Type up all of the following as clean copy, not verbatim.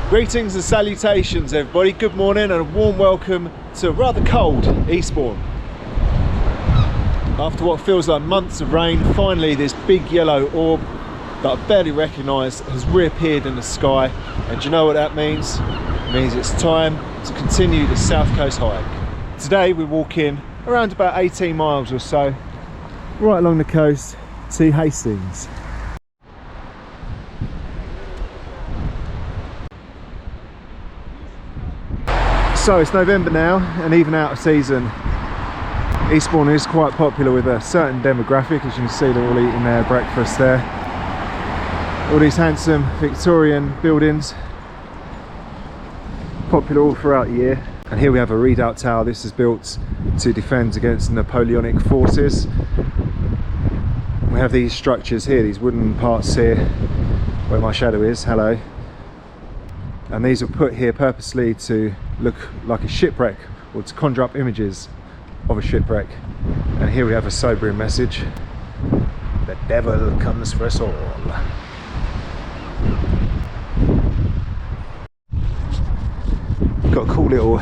Greetings and salutations everybody, good morning and a warm welcome to rather cold Eastbourne. After what feels like months of rain, finally this big yellow orb that I barely recognise has reappeared in the sky, and do you know what that means? It means it's time to continue the South Coast hike. Today we're walking around about 18 miles or so, right along the coast to Hastings. So it's November now, and even out of season, Eastbourne is quite popular with a certain demographic. As you can see, they're all eating their breakfast there. All these handsome Victorian buildings, popular all throughout the year. And here we have a redoubt tower. This is built to defend against Napoleonic forces. We have these structures here, these wooden parts here, where my shadow is, hello. And these were put here purposely to look like a shipwreck, or to conjure up images of a shipwreck. And here we have a sobering message: the devil comes for us all. Got a cool little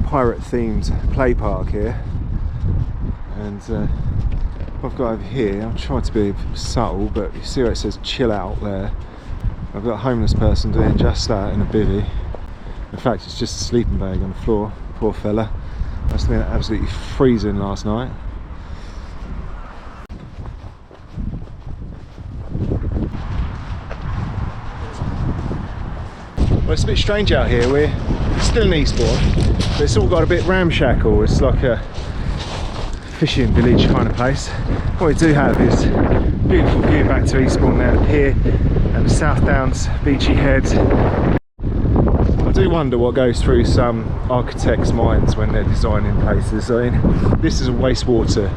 pirate themed play park here, and what I've got over here, I'm trying to be subtle, but you see where it says chill out there. I've got a homeless person doing just that in a bivvy. In fact, it's just a sleeping bag on the floor. Poor fella. Must have been absolutely freezing last night. Well, it's a bit strange out here. We're still in Eastbourne, but it's all got a bit ramshackle. It's like a fishing village kind of place. What we do have is a beautiful view back to Eastbourne there, the pier and the South Downs beachy head. I do wonder what goes through some architects' minds when they're designing places. I mean, this is a wastewater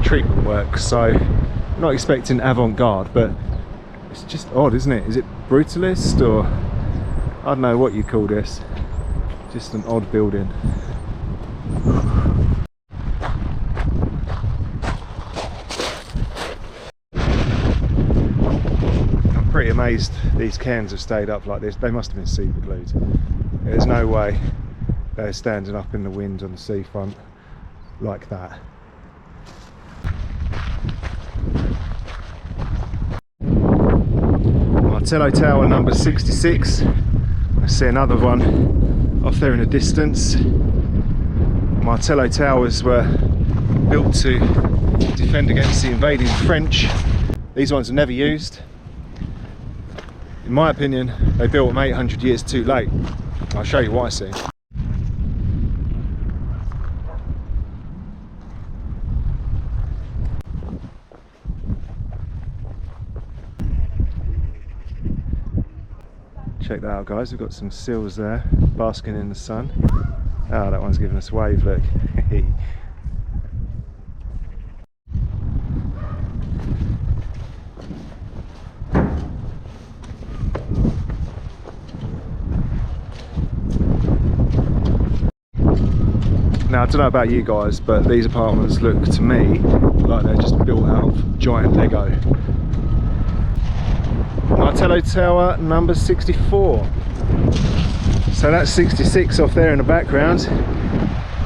treatment work, so I'm not expecting avant-garde, but it's just odd, isn't it? Is it brutalist, or I don't know what you'd call this. Just an odd building. I'm pretty amazed these cans have stayed up like this. They must have been super glued. There's no way they're standing up in the wind on the seafront like that. Martello Tower number 66. I see another one off there in the distance. Martello Towers were built to defend against the invading French. These ones are never used. In my opinion, they built them 800 years too late. I'll show you what I see. Check that out, guys. We've got some seals there basking in the sun. Oh, that one's giving us a wave, look. Now, I don't know about you guys, but these apartments look to me like they're just built out of giant Lego. Martello Tower number 64. So that's 66 off there in the background.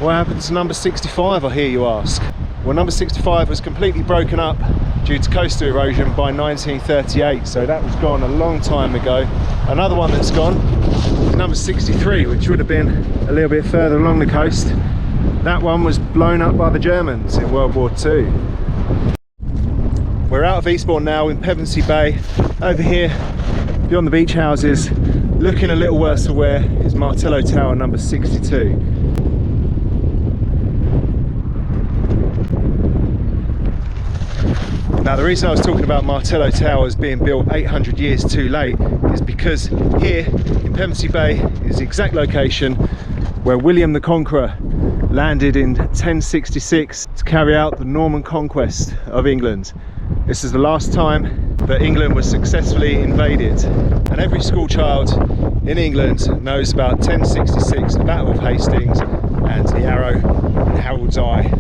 What happened to number 65, I hear you ask? Well, number 65 was completely broken up due to coastal erosion by 1938, so that was gone a long time ago. Another one that's gone is number 63, which would have been a little bit further along the coast. That one was blown up by the Germans in World War II. We're out of Eastbourne now in Pevensey Bay. Over here, beyond the beach houses, looking a little worse for wear, is Martello Tower number 62. Now, the reason I was talking about Martello Towers being built 800 years too late is because here in Pevensey Bay is the exact location where William the Conqueror landed in 1066 to carry out the Norman conquest of England. This is the last time that England was successfully invaded, and every school child in England knows about 1066, the Battle of Hastings, and the arrow in Harold's eye.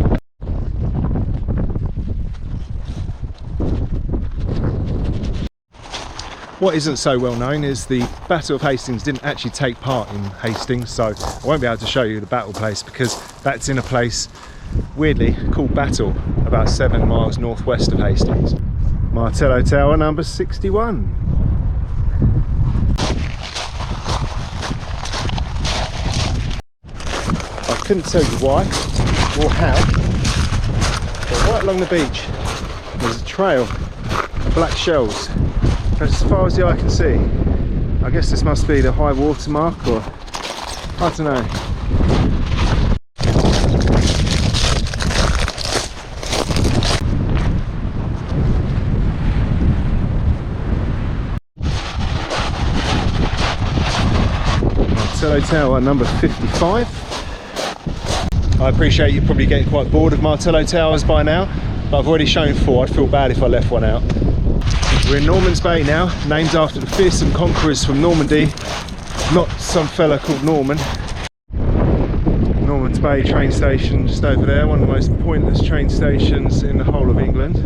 What isn't so well known is the Battle of Hastings didn't actually take part in Hastings, so I won't be able to show you the battle place because that's in a place weirdly called Battle, about 7 miles northwest of Hastings. Martello Tower number 61. I couldn't tell you why or how, but right along the beach there's a trail of black shells as far as the eye can see. I guess this must be the high water mark, or I don't know. Martello Tower number 55. I appreciate you're probably getting quite bored of Martello Towers by now, but I've already shown 4. I'd feel bad if I left one out. We're in Norman's Bay now, named after the fearsome conquerors from Normandy, not some fella called Norman. Norman's Bay train station just over there, one of the most pointless train stations in the whole of England.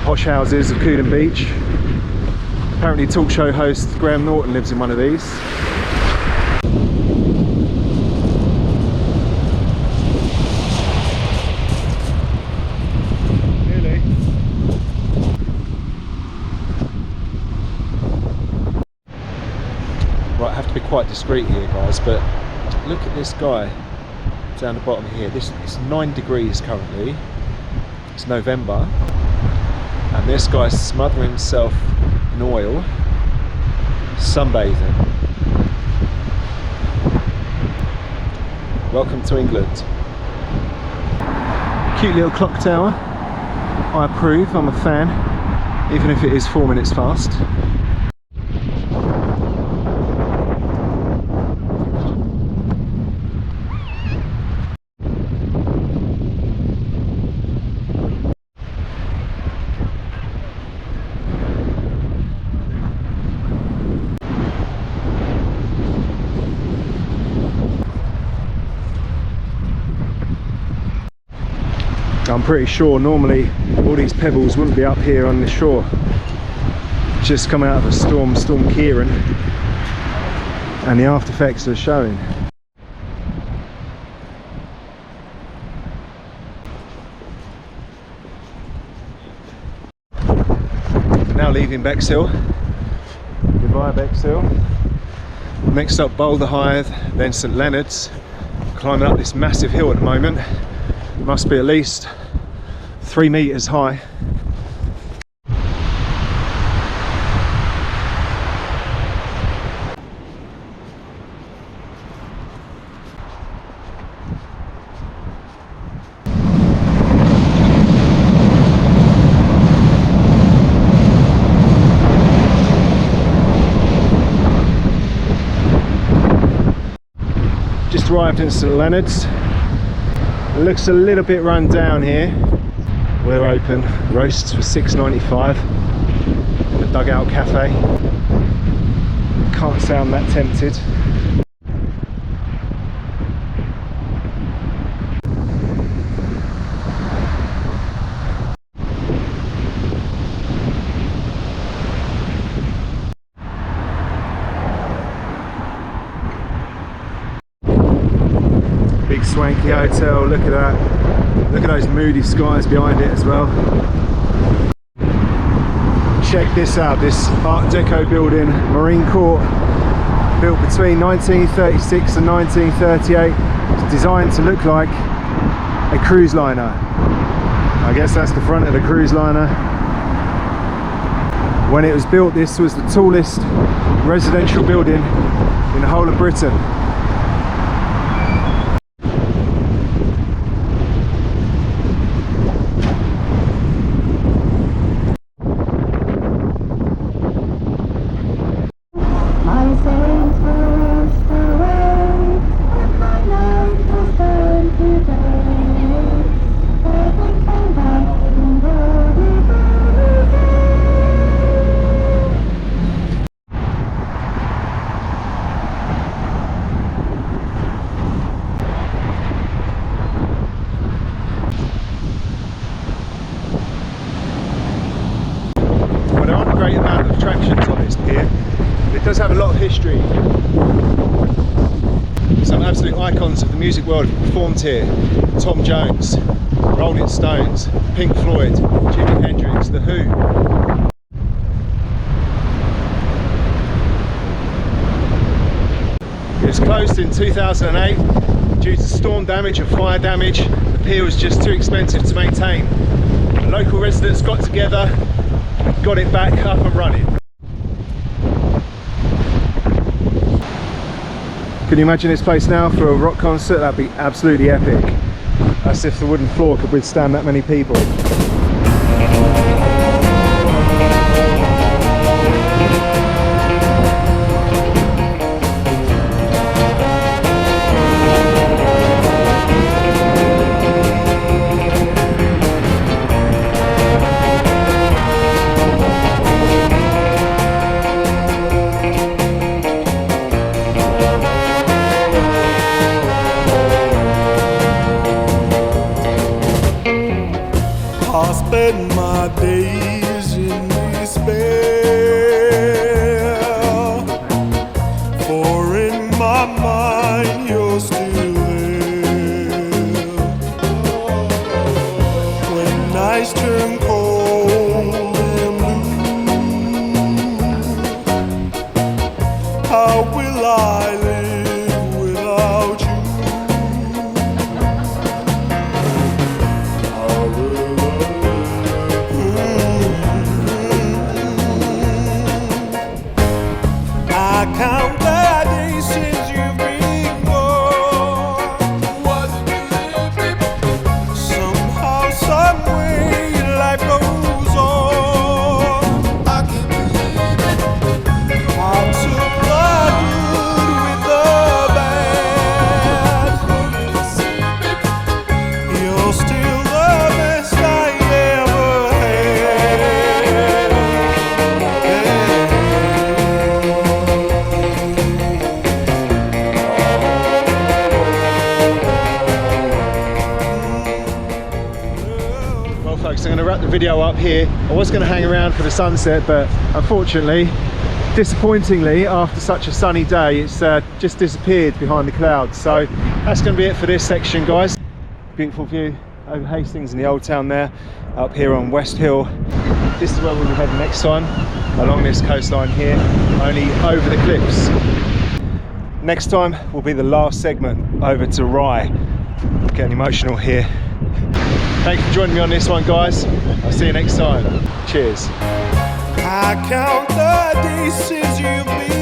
Posh houses of Cooden Beach. Apparently talk show host Graham Norton lives in one of these. Really? Right, I have to be quite discreet here guys, but look at this guy down the bottom here. It's 9 degrees currently. It's November. And this guy's smothering himself in oil, sunbathing. Welcome to England. Cute little clock tower. I approve, I'm a fan, even if it is 4 minutes fast. I'm pretty sure normally all these pebbles wouldn't be up here on the shore. Just come out of a storm Kieran, and the after effects are showing. Now leaving Bexhill. Goodbye Bexhill. Next up Boulder Hythe, then St Leonard's. Climbing up this massive hill at the moment. It must be at least 3 meters high. Just arrived in St Leonard's. It looks a little bit run down here. We're open. Roasts for $6.95 in the Dugout Cafe. Can't sound that tempted. Big swanky hotel, look at that. Look at those moody skies behind it as well. Check this out, this Art Deco building, Marine Court, built between 1936 and 1938. It's designed to look like a cruise liner. I guess that's the front of the cruise liner. When it was built, this was the tallest residential building in the whole of Britain. it does have a lot of history. Some absolute icons of the music world have performed here. Tom Jones, Rolling Stones, Pink Floyd, Jimi Hendrix, The Who. It was closed in 2008 due to storm damage and fire damage. The pier was just too expensive to maintain. The local residents got together and got it back up and running. Can you imagine this place now for a rock concert? That'd be absolutely epic. As if the wooden floor could withstand that many people. I spend my days in despair, for in my mind you're still there. When nights turn cold and blue, how will I live without you? I count the days since you've been gone. Wasn't you there, baby? Somehow, some way, life goes on. I can't believe it. I took the good with the bad. You're still the best I ever had. Well folks, I'm going to wrap the video up here. I was going to hang around for the sunset, but unfortunately, disappointingly, after such a sunny day, it's just disappeared behind the clouds. So that's going to be it for this section, guys. Beautiful view over Hastings and the old town there, up here on West Hill. This is where we'll be heading next time, along this coastline here, only over the cliffs. Next time will be the last segment over to Rye. Getting emotional here. Thanks for joining me on this one, guys. I'll see you next time. Cheers. I count the days since you've been